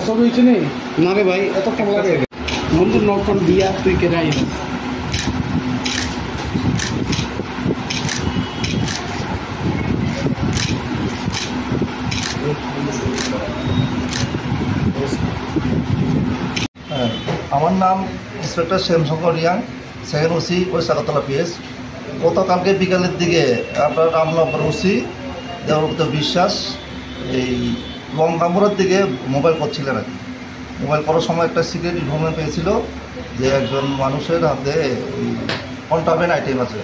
পছন্দ হয়েছে নেই না রে ভাই এত কেমন লাগে বন্ধু নকল দিয়া তুই কে রাই আমার নাম inspector Shyamshankar Reang, second OC ওই সাগরতলা পিএস। গতকালকে বিকালের দিকে আপনার রামনগর ওসি দেবব্রত বিশ্বাস এই লঙ্কামুড়ার দিকে মোবাইল করছিলেন আর কি। মোবাইল করার সময় একটা সিক্রেট ইনফরমেশন পেয়েছিল যে একজন মানুষের হাতে কন্ট্রাব্যান্ড আইটেম আছে,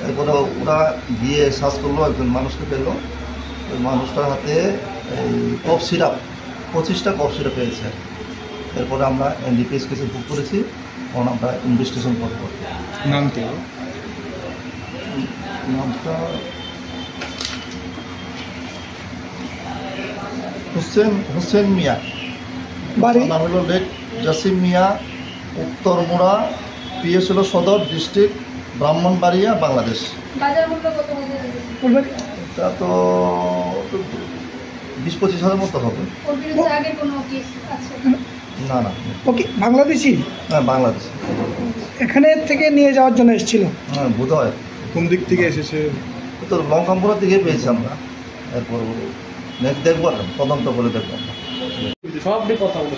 এরপরে ওরা গিয়ে সার্চ করলো, একজন মানুষকে পেল। ওই মানুষটার হাতে এই কফ সিরাপ 25টা কফ সিরাপ পেয়েছে। এরপরে আমরা এনডিপিএস কেসে বুক করেছি, তখন আমরা ইনভেস্টিগেশন করবো। নামটি নামটা হুসেন মিয়া, বাড়ি নাম হলো লেক জাসিম মিয়া, উত্তরমুড়া, পিএস হলো সদর ডিস্ট্রিক্ট, ব্রাহ্মণবাড়িয়া, বাংলাদেশ। বাজার মূল্য কত হবে? এটা তো 20-25 হাজার মতো হবে। ওর বিরুদ্ধে আগে কোনো কেস আছে? না না, ওকে বাংলাদেশি? হ্যাঁ বাংলাদেশ। এখানে থেকে নিয়ে যাওয়ার জন্য এসেছিল? হ্যাঁ বোধ হয়। কোন দিক থেকে এসেছে? তো লঙ্কামপুরা থেকে পেয়েছি আমরা। এরপর নেক্সট দেখবো, তদন্ত করে দেখবো। সব কথা বলে